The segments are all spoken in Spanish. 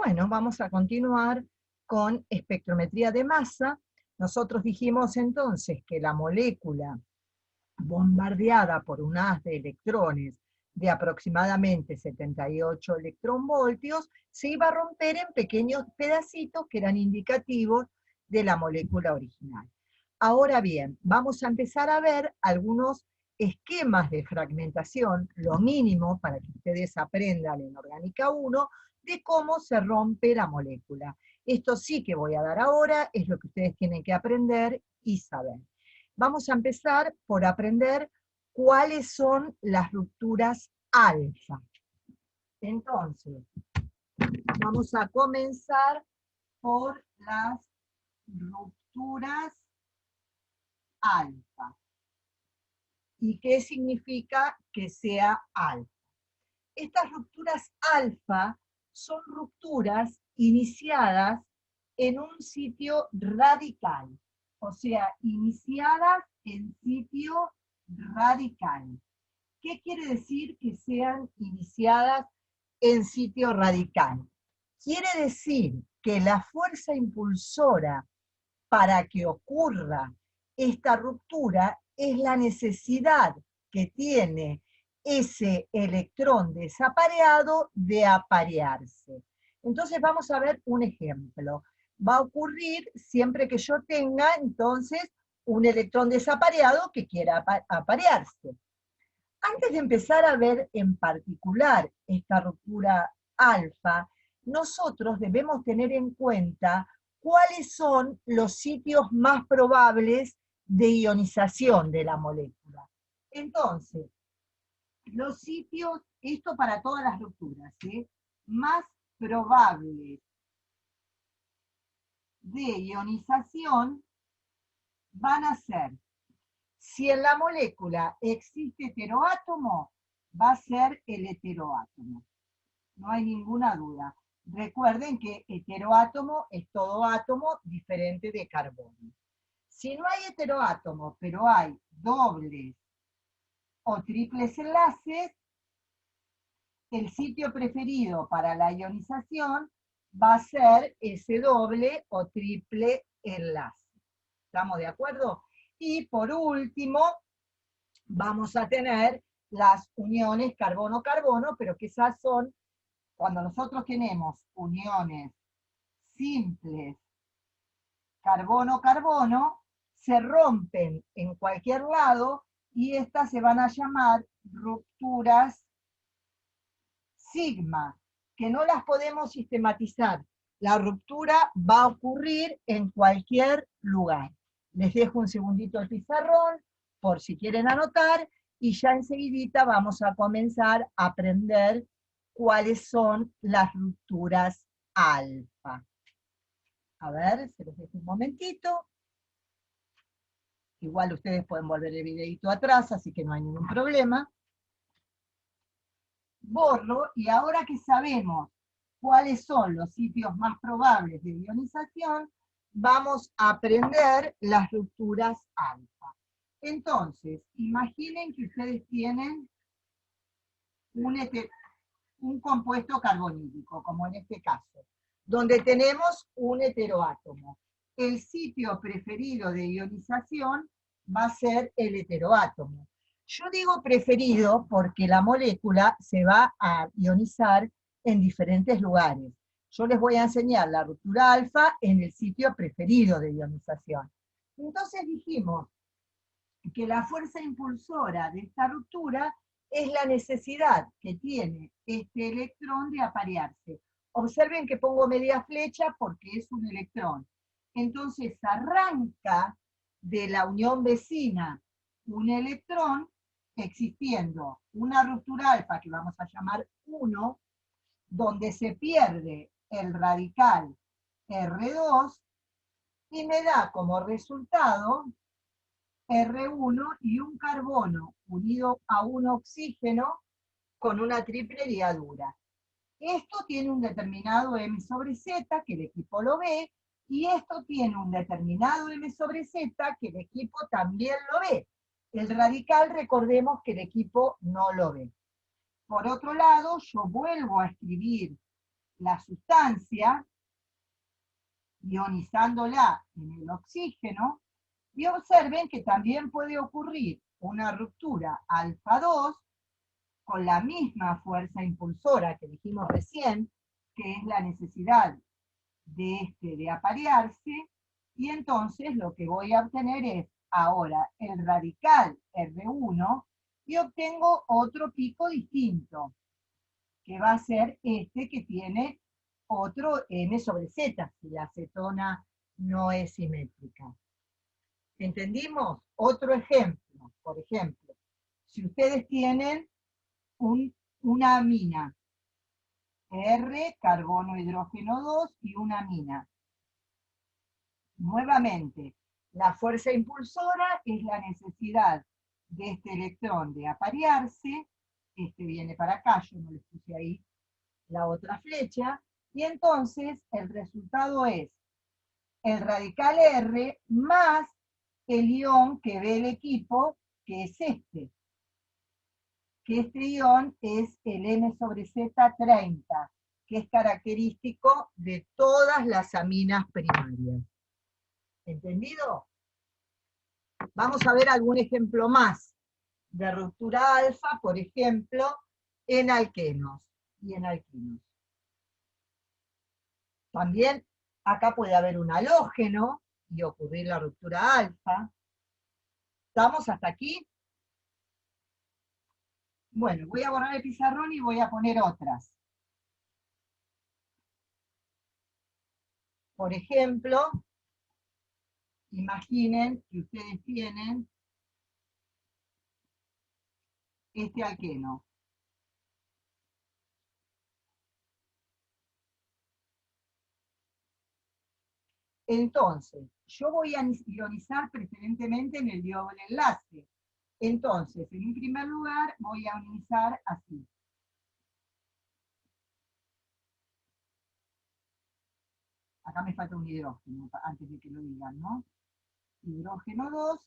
Bueno, vamos a continuar con espectrometría de masa. Nosotros dijimos entonces que la molécula bombardeada por un haz de electrones de aproximadamente 78 electronvoltios se iba a romper en pequeños pedacitos que eran indicativos de la molécula original. Ahora bien, vamos a empezar a ver algunos esquemas de fragmentación, lo mínimo para que ustedes aprendan en Orgánica 1, de cómo se rompe la molécula. Esto sí que voy a dar ahora, es lo que ustedes tienen que aprender y saber. Vamos a empezar por aprender cuáles son las rupturas alfa. Entonces, vamos a comenzar por las rupturas alfa. ¿Y qué significa que sea alfa? Estas rupturas alfa son rupturas iniciadas en un sitio radical, o sea, iniciadas en sitio radical. ¿Qué quiere decir que sean iniciadas en sitio radical? Quiere decir que la fuerza impulsora para que ocurra esta ruptura es la necesidad que tiene ese electrón desapareado de aparearse. Entonces vamos a ver un ejemplo. Va a ocurrir siempre que yo tenga entonces un electrón desapareado que quiera aparearse. Antes de empezar a ver en particular esta ruptura alfa, nosotros debemos tener en cuenta cuáles son los sitios más probables de ionización de la molécula. Entonces, los sitios, esto para todas las rupturas, más probables de ionización van a ser, si en la molécula existe heteroátomo, va a ser el heteroátomo. No hay ninguna duda. Recuerden que heteroátomo es todo átomo diferente de carbono. Si no hay heteroátomo, pero hay dobles o triples enlaces, el sitio preferido para la ionización va a ser ese doble o triple enlace. ¿Estamos de acuerdo? Y por último, vamos a tener las uniones carbono-carbono, pero que esas son, cuando nosotros tenemos uniones simples carbono-carbono, se rompen en cualquier lado y estas se van a llamar rupturas sigma, que no las podemos sistematizar. La ruptura va a ocurrir en cualquier lugar. Les dejo un segundito el pizarrón, por si quieren anotar, y ya enseguidita vamos a comenzar a aprender cuáles son las rupturas alfa. A ver, se los dejo un momentito. Igual ustedes pueden volver el videito atrás, así que no hay ningún problema. Borro, y ahora que sabemos cuáles son los sitios más probables de ionización, vamos a aprender las rupturas alfa. Entonces, imaginen que ustedes tienen un compuesto carbonílico, como en este caso, donde tenemos un heteroátomo. El sitio preferido de ionización va a ser el heteroátomo. Yo digo preferido porque la molécula se va a ionizar en diferentes lugares. Yo les voy a enseñar la ruptura alfa en el sitio preferido de ionización. Entonces dijimos que la fuerza impulsora de esta ruptura es la necesidad que tiene este electrón de aparearse. Observen que pongo media flecha porque es un electrón. Entonces arranca de la unión vecina un electrón, existiendo una ruptura alfa que vamos a llamar 1, donde se pierde el radical R2 y me da como resultado R1 y un carbono unido a un oxígeno con una triple ligadura. Esto tiene un determinado M sobre Z, que el equipo lo ve, y esto tiene un determinado M sobre Z, que el equipo también lo ve. El radical, recordemos que el equipo no lo ve. Por otro lado, yo vuelvo a escribir la sustancia, ionizándola en el oxígeno, y observen que también puede ocurrir una ruptura alfa 2 con la misma fuerza impulsora que dijimos recién, que es la necesidad de aparearse, y entonces lo que voy a obtener es ahora el radical R1, y obtengo otro pico distinto, que va a ser este que tiene otro M sobre Z, si la cetona no es simétrica. ¿Entendimos? Otro ejemplo, por ejemplo, si ustedes tienen una amina, R, carbono, hidrógeno 2 y una amina. Nuevamente, la fuerza impulsora es la necesidad de este electrón de aparearse, este viene para acá, yo no les puse ahí la otra flecha, y entonces el resultado es el radical R más el ion que ve el equipo, que es este, que este ion es el M sobre Z30, que es característico de todas las aminas primarias. ¿Entendido? Vamos a ver algún ejemplo más de ruptura alfa, por ejemplo, en alquenos y en alquinos. También acá puede haber un halógeno y ocurrir la ruptura alfa. ¿Estamos hasta aquí? Bueno, voy a borrar el pizarrón y voy a poner otras. Por ejemplo, imaginen que ustedes tienen este alqueno. Entonces, yo voy a ionizar preferentemente en el doble enlace. Entonces, en un primer lugar, voy a ionizar así. Acá me falta un hidrógeno, antes de que lo digan, ¿no? Hidrógeno 2,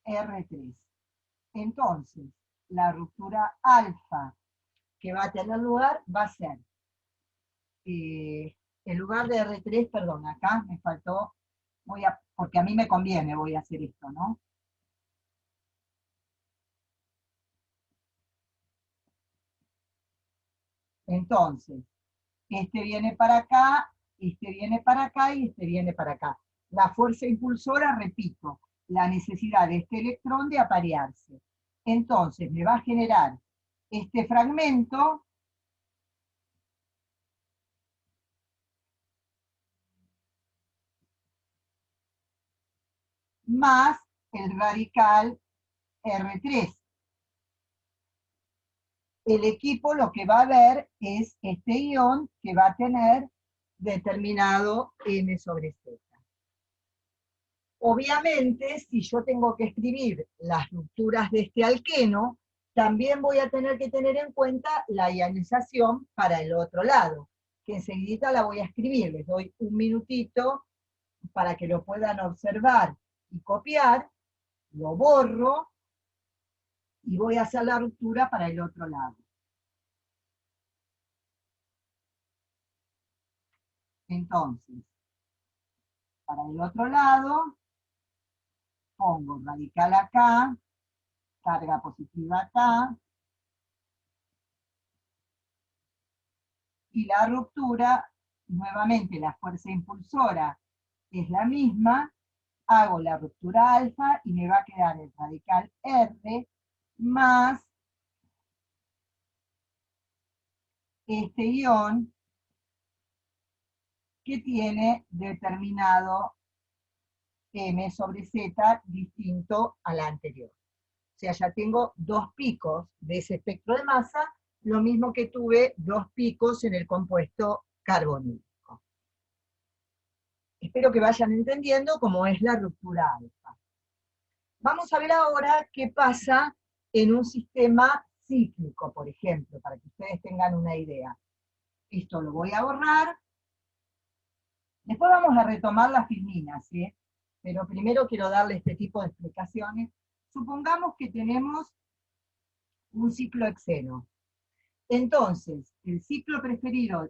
R3. Entonces, la ruptura alfa que va a tener lugar va a ser, en lugar de R3, perdón, acá me faltó, porque a mí me conviene, voy a hacer esto, ¿no? Entonces, este viene para acá, este viene para acá y este viene para acá. La fuerza impulsora, repito, la necesidad de este electrón de aparearse. Entonces, me va a generar este fragmento más el radical R3. El equipo lo que va a ver es este ion que va a tener determinado M sobre Z. Obviamente, si yo tengo que escribir las rupturas de este alqueno, también voy a tener que tener en cuenta la ionización para el otro lado, que enseguida la voy a escribir. Les doy un minutito para que lo puedan observar y copiar, lo borro y voy a hacer la ruptura para el otro lado. Entonces, para el otro lado, pongo radical acá, carga positiva acá, y la ruptura, nuevamente la fuerza impulsora es la misma, hago la ruptura alfa y me va a quedar el radical R más este ion que tiene determinado M sobre Z distinto a la anterior. O sea, ya tengo dos picos de ese espectro de masa, lo mismo que tuve dos picos en el compuesto carbonílico. Espero que vayan entendiendo cómo es la ruptura alfa. Vamos a ver ahora qué pasa en un sistema cíclico, por ejemplo, para que ustedes tengan una idea. Esto lo voy a borrar. Después vamos a retomar las filminas, ¿sí? Pero primero quiero darle este tipo de explicaciones. Supongamos que tenemos un ciclo hexeno. Entonces, el sitio preferido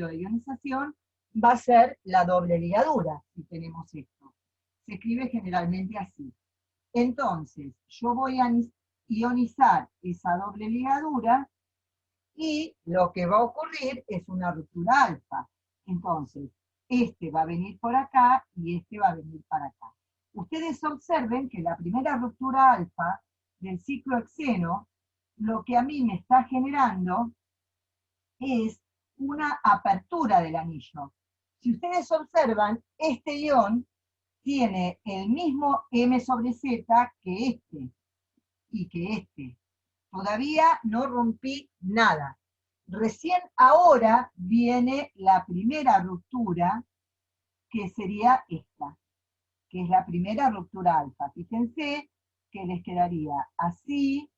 de ionización va a ser la doble ligadura, si tenemos esto. Se escribe generalmente así. Entonces, yo voy a ionizar esa doble ligadura y lo que va a ocurrir es una ruptura alfa. Entonces, este va a venir por acá y este va a venir para acá. Ustedes observen que la primera ruptura alfa del ciclo hexeno, lo que a mí me está generando es una apertura del anillo. Si ustedes observan, este ion tiene el mismo M sobre Z que este y que este. Todavía no rompí nada. Recién ahora viene la primera ruptura, que sería esta, que es la primera ruptura alfa. Fíjense que les quedaría así,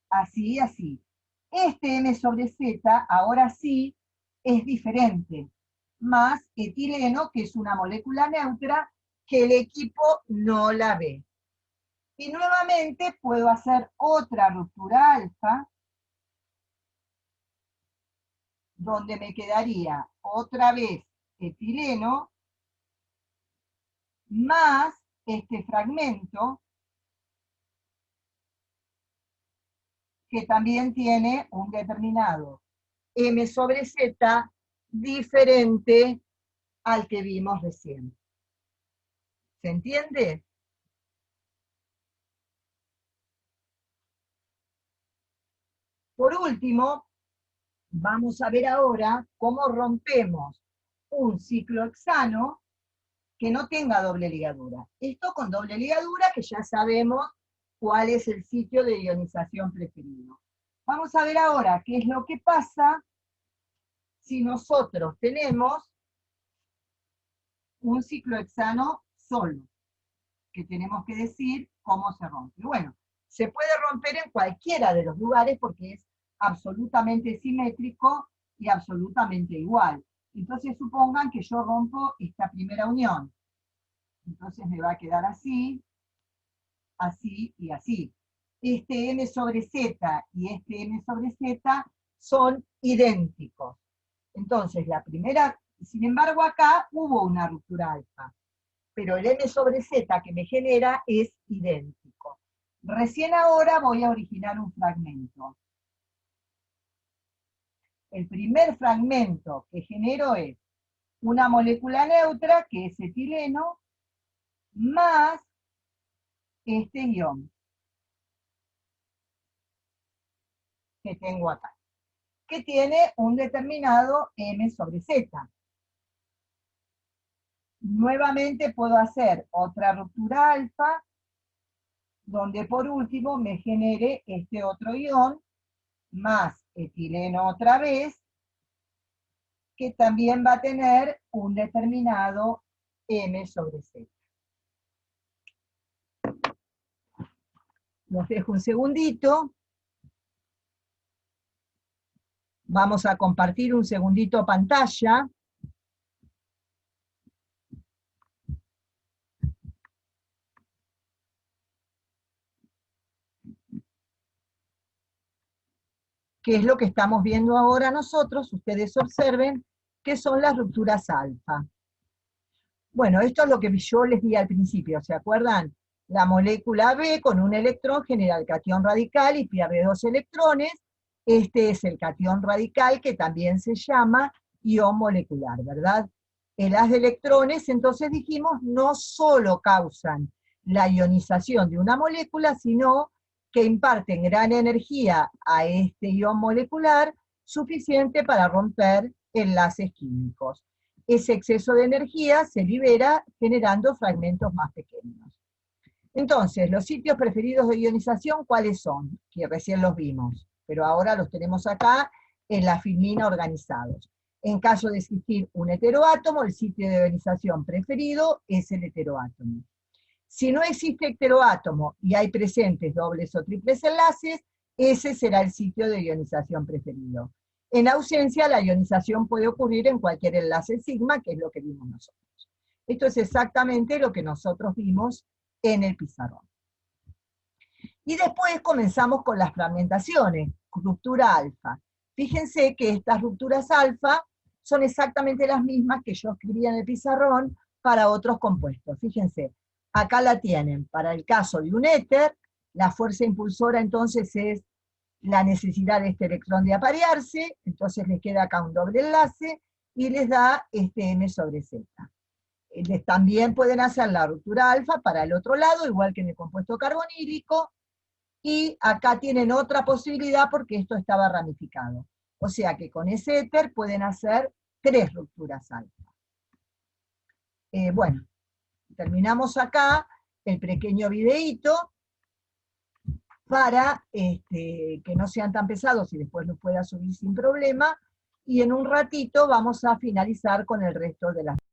así y así. Este M sobre Z, ahora sí, es diferente, más etileno, que es una molécula neutra, que el equipo no la ve. Y nuevamente puedo hacer otra ruptura alfa, donde me quedaría otra vez etileno, más este fragmento, que también tiene un determinado M sobre Z diferente al que vimos recién. ¿Se entiende? Por último, vamos a ver ahora cómo rompemos un ciclohexano que no tenga doble ligadura. Esto con doble ligadura, que ya sabemos cuál es el sitio de ionización preferido. Vamos a ver ahora qué es lo que pasa si nosotros tenemos un ciclohexano solo, que tenemos que decir cómo se rompe. Bueno, se puede romper en cualquiera de los lugares porque es absolutamente simétrico y absolutamente igual. Entonces supongan que yo rompo esta primera unión. Entonces me va a quedar así, así y así. Este M sobre Z y este M sobre Z son idénticos. Entonces la primera, sin embargo acá hubo una ruptura alfa, pero el M sobre Z que me genera es idéntico. Recién ahora voy a originar un fragmento. El primer fragmento que genero es una molécula neutra, que es etileno, más este ion que tengo acá, que tiene un determinado M sobre Z. Nuevamente puedo hacer otra ruptura alfa, donde por último me genere este otro ion, más etileno otra vez, que también va a tener un determinado M sobre Z. Los dejo un segundito. Vamos a compartir un segundito pantalla. Que es lo que estamos viendo ahora nosotros. Ustedes observen que son las rupturas alfa. Bueno, esto es lo que yo les di al principio, ¿se acuerdan? La molécula B con un electrón genera el catión radical y pierde 2 electrones. Este es el catión radical, que también se llama ion molecular, ¿verdad? El haz de electrones, entonces dijimos, no solo causan la ionización de una molécula, sino que imparten gran energía a este ion molecular, suficiente para romper enlaces químicos. Ese exceso de energía se libera generando fragmentos más pequeños. Entonces, los sitios preferidos de ionización, ¿cuáles son? Que recién los vimos, pero ahora los tenemos acá en la filmina organizados. En caso de existir un heteroátomo, el sitio de ionización preferido es el heteroátomo. Si no existe heteroátomo y hay presentes dobles o triples enlaces, ese será el sitio de ionización preferido. En ausencia, la ionización puede ocurrir en cualquier enlace sigma, que es lo que vimos nosotros. Esto es exactamente lo que nosotros vimos en el pizarrón. Y después comenzamos con las fragmentaciones. ruptura alfa. Fíjense que estas rupturas alfa son exactamente las mismas que yo escribía en el pizarrón para otros compuestos. Fíjense, acá la tienen. Para el caso de un éter, la fuerza impulsora entonces es la necesidad de este electrón de aparearse, entonces les queda acá un doble enlace, y les da este M sobre Z. También pueden hacer la ruptura alfa para el otro lado, igual que en el compuesto carbonílico, y acá tienen otra posibilidad porque esto estaba ramificado. O sea que con ese éter pueden hacer 3 rupturas alfa. Bueno, terminamos acá el pequeño videíto para que no sean tan pesados y después los pueda subir sin problema, y en un ratito vamos a finalizar con el resto de las